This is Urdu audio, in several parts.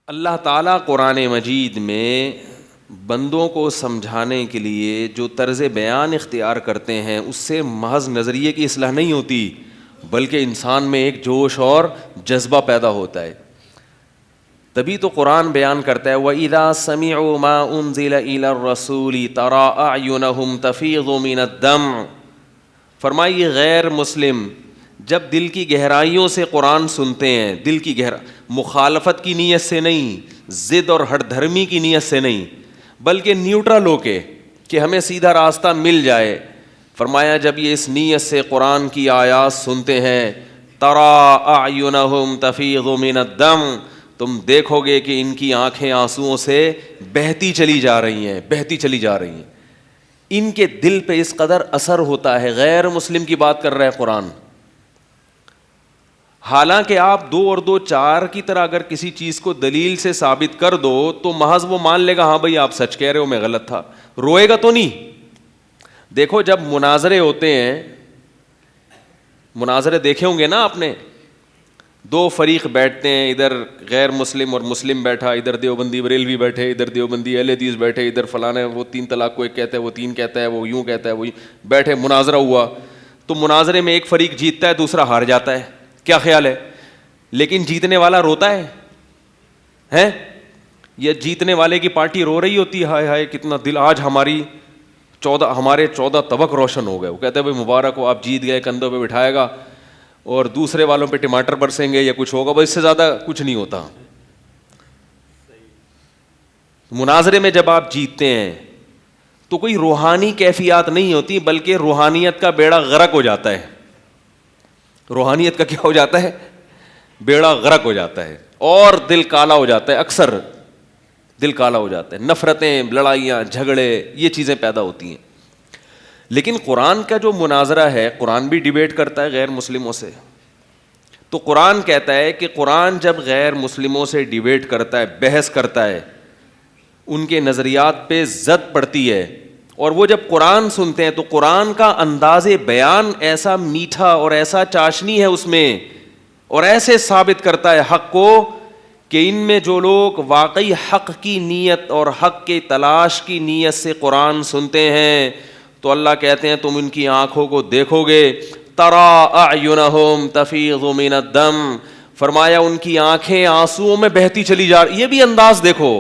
اللہ تعالیٰ قرآن مجید میں بندوں کو سمجھانے کے لیے جو طرز بیان اختیار کرتے ہیں اس سے محض نظریے کی اصلاح نہیں ہوتی، بلکہ انسان میں ایک جوش اور جذبہ پیدا ہوتا ہے۔ تبھی تو قرآن بیان کرتا ہے وَإِذَا سَمِعُوا مَا أُنزِلَ إِلَى الرَّسُولِ تَرَىٰ أَعْيُنَهُمْ تَفِيضُ مِنَ الدَّمْعِ، فرمائیے غیر مسلم جب دل کی گہرائیوں سے قرآن سنتے ہیں، دل کی مخالفت کی نیت سے نہیں، ضد اور ہٹ دھرمی کی نیت سے نہیں، بلکہ نیوٹرل ہو کے کہ ہمیں سیدھا راستہ مل جائے، فرمایا جب یہ اس نیت سے قرآن کی آیات سنتے ہیں تَرَىٰ أَعْيُنَهُمْ تَفِيضُ مِنَ الدَّمْعِ، تم دیکھو گے کہ ان کی آنکھیں آنسوؤں سے بہتی چلی جا رہی ہیں، بہتی چلی جا رہی ہیں۔ ان کے دل پہ اس قدر اثر ہوتا ہے، غیر مسلم کی بات کر رہا ہے قرآن۔ حالانکہ آپ 2 اور 2 4 کی طرح اگر کسی چیز کو دلیل سے ثابت کر دو تو محض وہ مان لے گا ہاں بھائی آپ سچ کہہ رہے ہو، میں غلط تھا، روئے گا تو نہیں۔ دیکھو جب مناظرے ہوتے ہیں، مناظرے دیکھے ہوں گے نا آپ نے، 2 فریق بیٹھتے ہیں، ادھر غیر مسلم اور مسلم بیٹھا، ادھر دیوبندی بریلوی بیٹھے، ادھر دیوبندی اہل حدیث بیٹھے، ادھر فلانا وہ 3 طلاق کو ایک کہتا ہے، وہ 3 کہتا ہے، وہ یوں کہتا ہے، وہ بیٹھے، مناظرہ ہوا تو مناظرے میں ایک فریق جیتتا ہے، دوسرا ہار جاتا ہے، کیا خیال ہے؟ لیکن جیتنے والا روتا ہے یا جیتنے والے کی پارٹی رو رہی ہوتی ہے، ہائے ہائے کتنا دل، آج ہمارے 14 طبق روشن ہو گئے، وہ کہتے ہیں بھائی مبارک ہو آپ جیت گئے، کندھوں پہ بٹھائے گا اور دوسرے والوں پہ ٹماٹر برسیں گے یا کچھ ہوگا، بس اس سے زیادہ کچھ نہیں ہوتا۔ مناظرے میں جب آپ جیتتے ہیں تو کوئی روحانی کیفیات نہیں ہوتی، بلکہ روحانیت کا بیڑا غرق ہو جاتا ہے۔ روحانیت کا کیا ہو جاتا ہے؟ بیڑا غرق ہو جاتا ہے اور دل کالا ہو جاتا ہے، اکثر دل کالا ہو جاتا ہے، نفرتیں، لڑائیاں، جھگڑے، یہ چیزیں پیدا ہوتی ہیں۔ لیکن قرآن کا جو مناظرہ ہے، قرآن بھی ڈیبیٹ کرتا ہے غیر مسلموں سے، تو قرآن کہتا ہے کہ قرآن جب غیر مسلموں سے ڈیبیٹ کرتا ہے، بحث کرتا ہے، ان کے نظریات پہ زد پڑتی ہے، اور وہ جب قرآن سنتے ہیں تو قرآن کا انداز بیان ایسا میٹھا اور ایسا چاشنی ہے اس میں، اور ایسے ثابت کرتا ہے حق کو کہ ان میں جو لوگ واقعی حق کی نیت اور حق کے تلاش کی نیت سے قرآن سنتے ہیں تو اللہ کہتے ہیں تم ان کی آنکھوں کو دیکھو گے، تَرَىٰ أَعْيُنَهُمْ تَفِيضُ مِنَ الدَّمْعِ، فرمایا ان کی آنکھیں آنسوؤں میں بہتی چلی جا رہی۔ یہ بھی انداز دیکھو،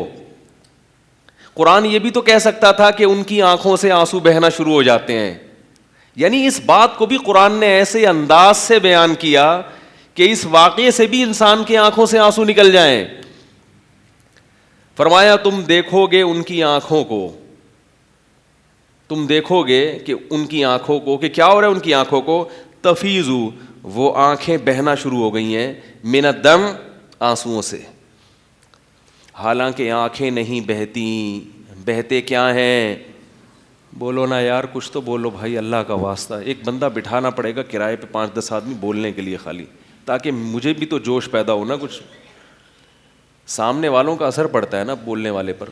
قرآن یہ بھی تو کہہ سکتا تھا کہ ان کی آنکھوں سے آنسو بہنا شروع ہو جاتے ہیں، یعنی اس بات کو بھی قرآن نے ایسے انداز سے بیان کیا کہ اس واقعے سے بھی انسان کی آنکھوں سے آنسو نکل جائیں۔ فرمایا تم دیکھو گے ان کی آنکھوں کو، تم دیکھو گے کہ ان کی آنکھوں کو، کہ کیا ہو رہا ہے ان کی آنکھوں کو، تفیضو، وہ آنکھیں بہنا شروع ہو گئی ہیں، من الدم، آنسوؤں سے۔ حالانکہ آنکھیں نہیں بہتی، بہتے کیا ہیں؟ بولو نا یار، کچھ تو بولو بھائی، اللہ کا واسطہ۔ ایک بندہ بٹھانا پڑے گا کرائے پہ 5-10 آدمی بولنے کے لیے خالی، تاکہ مجھے بھی تو جوش پیدا ہو نا، کچھ سامنے والوں کا اثر پڑتا ہے نا بولنے والے پر۔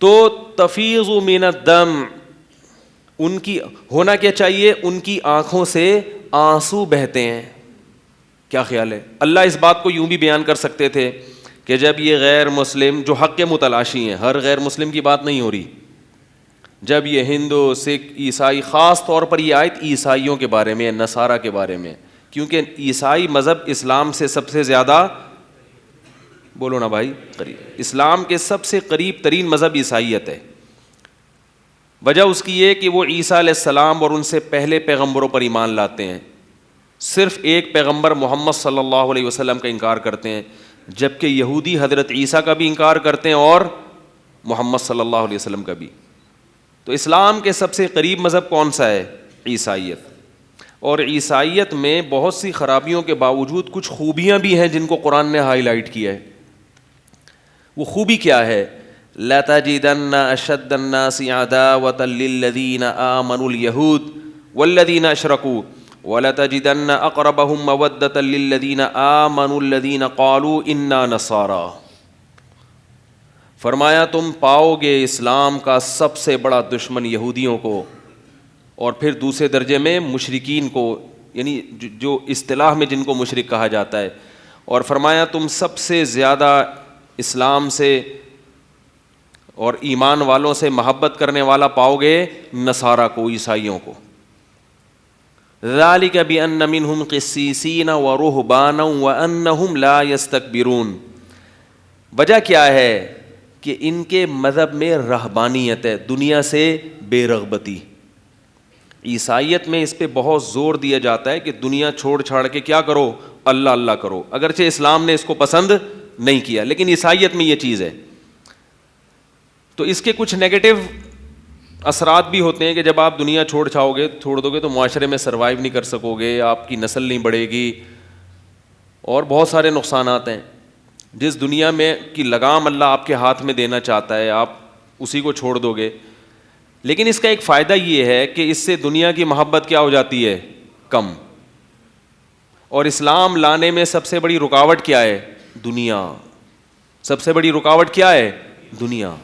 تو تفیض من الدم، ان کی ہونا کیا چاہیے؟ ان کی آنکھوں سے آنسو بہتے ہیں۔ کیا خیال ہے؟ اللہ اس بات کو یوں بھی بیان کر سکتے تھے کہ جب یہ غیر مسلم جو حق کے متلاشی ہیں، ہر غیر مسلم کی بات نہیں ہو رہی، جب یہ ہندو، سکھ، عیسائی، خاص طور پر یہ آیت عیسائیوں کے بارے میں، نصارہ کے بارے میں، کیونکہ عیسائی مذہب اسلام سے سب سے زیادہ، بولو نا بھائی، قریب، اسلام کے سب سے قریب ترین مذہب عیسائیت ہے۔ وجہ اس کی یہ کہ وہ عیسیٰ علیہ السلام اور ان سے پہلے پیغمبروں پر ایمان لاتے ہیں، صرف ایک پیغمبر محمد صلی اللہ علیہ وسلم کا انکار کرتے ہیں، جبکہ یہودی حضرت عیسیٰ کا بھی انکار کرتے ہیں اور محمد صلی اللہ علیہ وسلم کا بھی۔ تو اسلام کے سب سے قریب مذہب کون سا ہے؟ عیسائیت۔ اور عیسائیت میں بہت سی خرابیوں کے باوجود کچھ خوبیاں بھی ہیں جن کو قرآن نے ہائی لائٹ کیا ہے۔ وہ خوبی کیا ہے؟ لَتَجِدَنَّ أَشَدَّ النَّاسِ عَدَاوَةً لِلَّذِينَ آمَنُوا الْيَهُودَ وَالَّذِينَ أَشْرَكُوا وَلَتَجِدَنَّ أَقْرَبَهُمْ مَوَدَّةً لِلَّذِينَ آمَنُوا الَّذِينَ قَالُوا إِنَّا نَصَارَىٰ، فرمایا تم پاؤ گے اسلام کا سب سے بڑا دشمن یہودیوں کو، اور پھر دوسرے درجے میں مشرکین کو، یعنی جو اصطلاح میں جن کو مشرک کہا جاتا ہے، اور فرمایا تم سب سے زیادہ اسلام سے اور ایمان والوں سے محبت کرنے والا پاؤ گے نصارہ کو، عیسائیوں کو. ذالک بأن منہم قسیسین ورہبانا وانہم لا یستکبرون. وجہ کیا ہے کہ ان کے مذہب میں رہبانیت ہے، دنیا سے بے رغبتی. عیسائیت میں اس پہ بہت زور دیا جاتا ہے کہ دنیا چھوڑ چھاڑ کے کیا کرو، اللہ اللہ کرو. اگرچہ اسلام نے اس کو پسند نہیں کیا لیکن عیسائیت میں یہ چیز ہے. تو اس کے کچھ نیگیٹو اثرات بھی ہوتے ہیں کہ جب آپ دنیا چھوڑ دو گے تو معاشرے میں سروائیو نہیں کر سکو گے، آپ کی نسل نہیں بڑھے گی، اور بہت سارے نقصانات ہیں. جس دنیا میں کی لگام اللہ آپ کے ہاتھ میں دینا چاہتا ہے آپ اسی کو چھوڑ دو گے. لیکن اس کا ایک فائدہ یہ ہے کہ اس سے دنیا کی محبت کیا ہو جاتی ہے، کم. اور اسلام لانے میں سب سے بڑی رکاوٹ کیا ہے، دنیا. سب سے بڑی رکاوٹ کیا ہے، دنیا.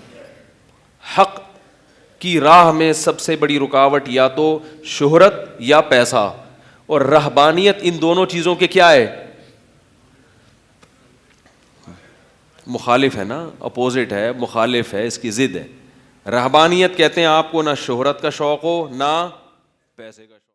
حق کی راہ میں سب سے بڑی رکاوٹ یا تو شہرت یا پیسہ، اور رہبانیت ان دونوں چیزوں کے کیا ہے، مخالف ہے نا، اپوزٹ ہے، مخالف ہے، اس کی ضد ہے. رہبانیت کہتے ہیں آپ کو نہ شہرت کا شوق ہو نہ پیسے کا شوق.